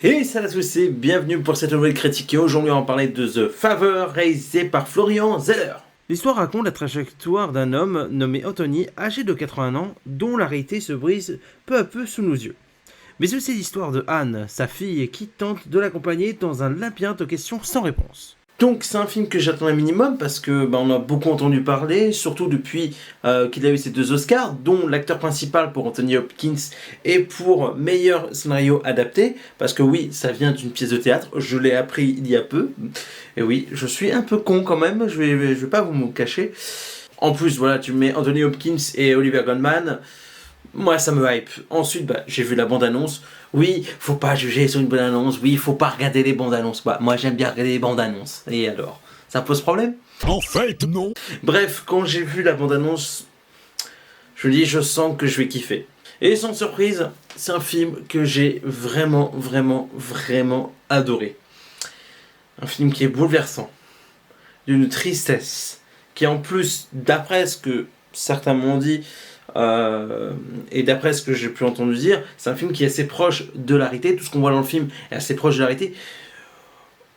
Hey salut à tous et bienvenue pour cette nouvelle critique et aujourd'hui on va parler de The Favor réalisé par Florian Zeller. L'histoire raconte la trajectoire d'un homme nommé Anthony, âgé de 80 ans, dont la réalité se brise peu à peu sous nos yeux. Mais aussi l'histoire de Anne, sa fille, qui tente de l'accompagner dans un labyrinthe aux questions sans réponse. Donc c'est un film que j'attends un minimum parce que on a beaucoup entendu parler, surtout depuis qu'il a eu ses 2 Oscars, dont l'acteur principal pour Anthony Hopkins et pour meilleur scénario adapté, parce que oui, ça vient d'une pièce de théâtre, je l'ai appris il y a peu, et oui, je suis un peu con quand même, je vais pas vous me cacher. En plus, voilà, tu mets Anthony Hopkins et Olivia Colman, moi ça me hype. Ensuite, j'ai vu la bande-annonce. Oui, faut pas juger sur une bande-annonce. Oui, faut pas regarder les bandes-annonces. Moi j'aime bien regarder les bandes-annonces. Et alors, ça pose problème? En fait, non. Bref, quand j'ai vu la bande-annonce, je me dis, je sens que je vais kiffer. Et sans surprise, c'est un film que j'ai vraiment, vraiment, vraiment adoré. Un film qui est bouleversant, d'une tristesse, qui en plus, d'après ce que certains m'ont dit, et d'après ce que j'ai pu entendre dire, c'est un film qui est assez proche de la réalité. Tout ce qu'on voit dans le film est assez proche de la réalité.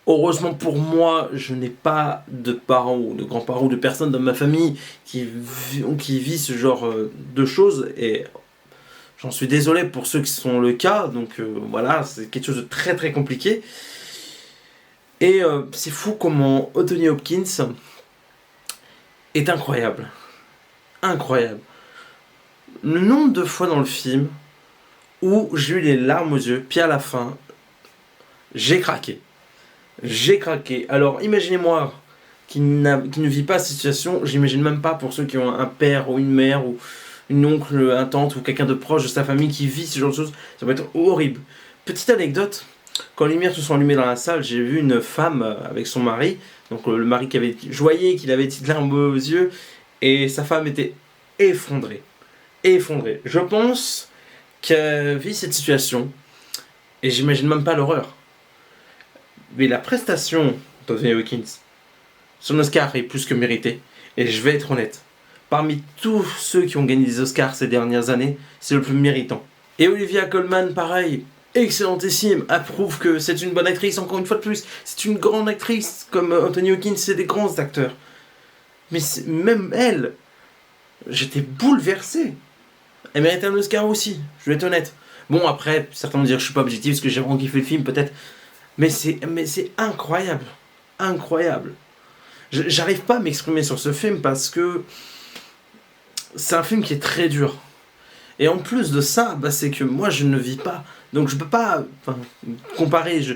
Heureusement pour moi, je n'ai pas de parents ou de grands-parents ou de personnes dans ma famille qui vit ce genre de choses. Et j'en suis désolé pour ceux qui sont le cas. Donc voilà, c'est quelque chose de très très compliqué. Et c'est fou comment Anthony Hopkins est incroyable. Incroyable. Le nombre de fois dans le film où j'ai eu les larmes aux yeux, puis à la fin, j'ai craqué. J'ai craqué. Alors imaginez-moi qui ne vit pas cette situation, j'imagine même pas pour ceux qui ont un père ou une mère ou une oncle, un tante ou quelqu'un de proche de sa famille qui vit ce genre de choses, ça va être horrible. Petite anecdote, quand les lumières se sont allumées dans la salle, j'ai vu une femme avec son mari, donc le mari qui avait joyé, qu'il avait des petites larmes aux yeux, et sa femme était effondrée. Je pense qu'elle vit cette situation et j'imagine même pas l'horreur. Mais la prestation d'Anthony Hopkins, son Oscar est plus que mérité. Et je vais être honnête, parmi tous ceux qui ont gagné des Oscars ces dernières années, c'est le plus méritant. Et Olivia Colman, pareil, excellentissime, approuve que c'est une bonne actrice, encore une fois de plus. C'est une grande actrice, comme Anthony Hopkins, c'est des grands acteurs. Mais même elle, j'étais bouleversé. Elle mérite un Oscar aussi, je vais être honnête. Bon, après, certains vont dire que je suis pas objectif parce que j'ai vraiment kiffé le film, peut-être. Mais c'est incroyable. Incroyable. J'arrive pas à m'exprimer sur ce film parce que c'est un film qui est très dur. Et en plus de ça, c'est que moi je ne vis pas. Donc je peux pas comparer. Je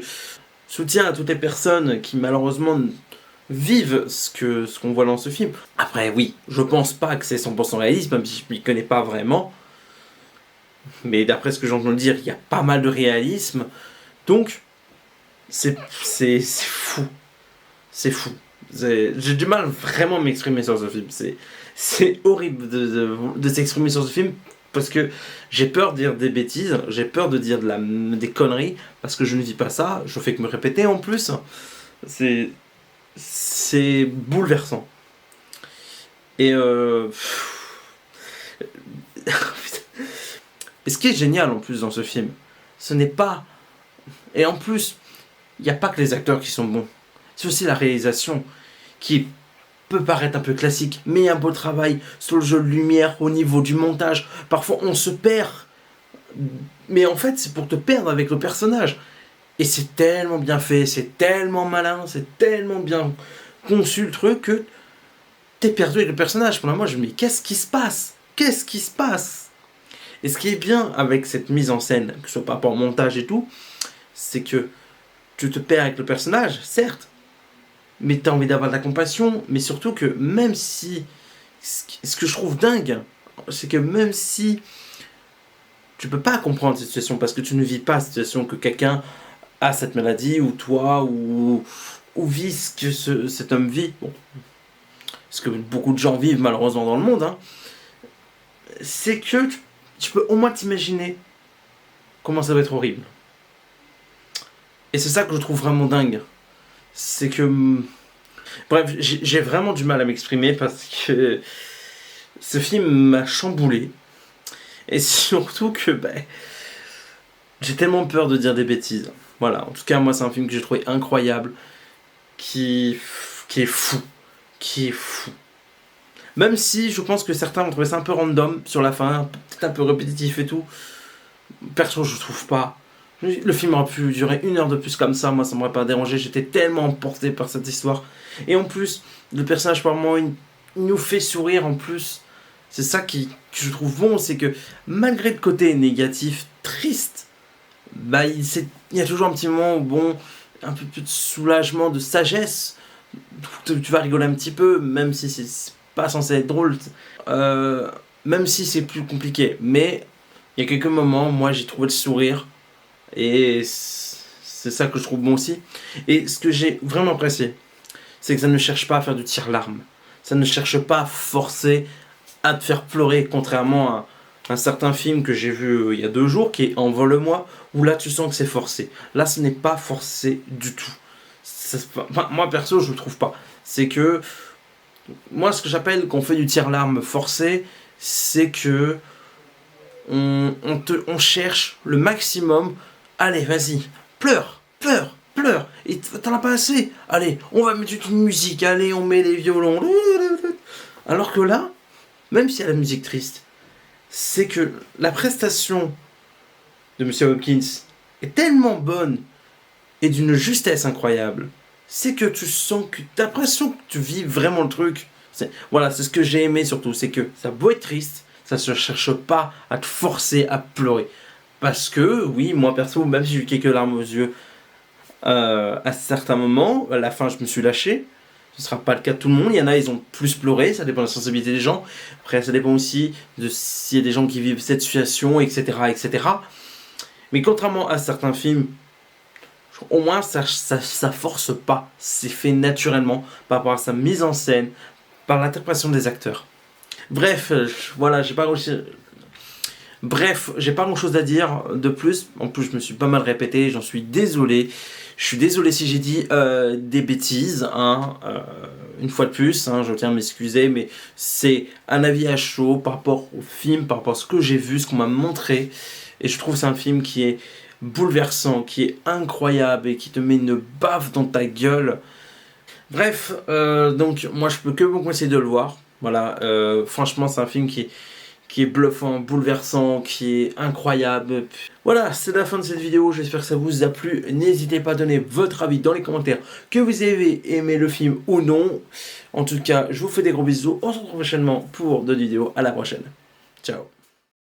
soutiens à toutes les personnes qui malheureusement vivent ce qu'on voit dans ce film. Après, oui, je pense pas que c'est 100% réaliste, même si je m'y connais pas vraiment. Mais d'après ce que j'entends dire, il y a pas mal de réalisme. Donc, c'est fou. C'est fou. J'ai du mal vraiment à m'exprimer sur ce film. C'est horrible de s'exprimer sur ce film parce que j'ai peur de dire des bêtises, j'ai peur de dire des conneries parce que je ne vis pas ça. Je fais que me répéter en plus. C'est bouleversant. Et Et ce qui est génial en plus dans ce film, ce n'est pas... Et en plus, il n'y a pas que les acteurs qui sont bons. C'est aussi la réalisation qui peut paraître un peu classique, mais il y a un beau travail sur le jeu de lumière, au niveau du montage. Parfois on se perd, mais en fait c'est pour te perdre avec le personnage. Et c'est tellement bien fait, c'est tellement malin, c'est tellement bien conçu le truc que t'es perdu avec le personnage. Pendant moi je me dis qu'est-ce qui se passe? Qu'est-ce qui se passe? Et ce qui est bien avec cette mise en scène, que ce soit par rapport au montage et tout, c'est que tu te perds avec le personnage, certes, mais tu as envie d'avoir de la compassion, mais surtout que même si... Ce que je trouve dingue, c'est que même si tu peux pas comprendre cette situation, parce que tu ne vis pas cette situation, que quelqu'un a cette maladie, ou toi, ou vit ce que cet homme vit, bon, ce que beaucoup de gens vivent malheureusement dans le monde, hein, c'est que tu peux au moins t'imaginer comment ça va être horrible. Et c'est ça que je trouve vraiment dingue. C'est que... Bref, j'ai vraiment du mal à m'exprimer parce que ce film m'a chamboulé. Et surtout que J'ai tellement peur de dire des bêtises. Voilà, en tout cas, moi, c'est un film que j'ai trouvé incroyable, qui est fou. Qui est fou. Même si je pense que certains vont trouver ça un peu random sur la fin, peut-être un peu répétitif et tout. Perso, je trouve pas. Le film aurait pu durer 1 heure de plus comme ça, moi ça m'aurait pas dérangé, j'étais tellement emporté par cette histoire. Et en plus, le personnage par moment, il nous fait sourire en plus. C'est ça que je trouve bon, c'est que malgré le côté négatif, triste, bah il y a toujours un petit moment où bon, un peu plus de soulagement, de sagesse. Tu vas rigoler un petit peu, même si c'est pas censé être drôle. Euh, Même si c'est plus compliqué. Mais il y a quelques moments, moi j'ai trouvé le sourire. Et c'est ça que je trouve bon aussi. Et ce que j'ai vraiment apprécié, c'est que ça ne cherche pas à faire du tire-larme. Ça ne cherche pas à forcer à te faire pleurer, contrairement à un certain film que j'ai vu il y a 2 jours, qui est Envole-moi, où là tu sens que c'est forcé. Là ce n'est pas forcé du tout. Enfin, moi perso je ne trouve pas. C'est que, moi ce que j'appelle qu'on fait du tire-larme forcé, c'est que on cherche le maximum. Allez, vas-y, pleure, pleure, pleure. Et t'en as pas assez. Allez, on va mettre une musique. Allez, on met les violons. Alors que là, même s'il y a la musique triste, c'est que la prestation de Monsieur Hopkins est tellement bonne et d'une justesse incroyable. C'est que tu sens que t'as l'impression que tu vis vraiment le truc. Voilà, c'est ce que j'ai aimé surtout. C'est que ça a beau être triste, ça se cherche pas à te forcer à pleurer. Parce que, oui, moi perso, même si j'ai eu quelques larmes aux yeux à certains moments, à la fin je me suis lâché. Ce ne sera pas le cas de tout le monde. Il y en a, ils ont plus pleuré, ça dépend de la sensibilité des gens. Après, ça dépend aussi de s'il y a des gens qui vivent cette situation, etc. etc. Mais contrairement à certains films, au moins ça force pas. C'est fait naturellement par rapport à sa mise en scène, par l'interprétation des acteurs. Bref, voilà, j'ai pas réussi. Bref, j'ai pas grand chose à dire de plus. En plus, je me suis pas mal répété, j'en suis désolé. Je suis désolé si j'ai dit des bêtises, hein, une fois de plus, hein, je tiens à m'excuser, mais c'est un avis à chaud par rapport au film, par rapport à ce que j'ai vu, ce qu'on m'a montré. Et je trouve que c'est un film qui est bouleversant, qui est incroyable et qui te met une baffe dans ta gueule. Bref, donc moi je peux que vous conseiller de le voir. Voilà, franchement, c'est un film qui est bluffant, bouleversant, qui est incroyable. Voilà, c'est la fin de cette vidéo, j'espère que ça vous a plu. N'hésitez pas à donner votre avis dans les commentaires, que vous avez aimé le film ou non. En tout cas, je vous fais des gros bisous, on se retrouve prochainement pour d'autres vidéos, à la prochaine. Ciao.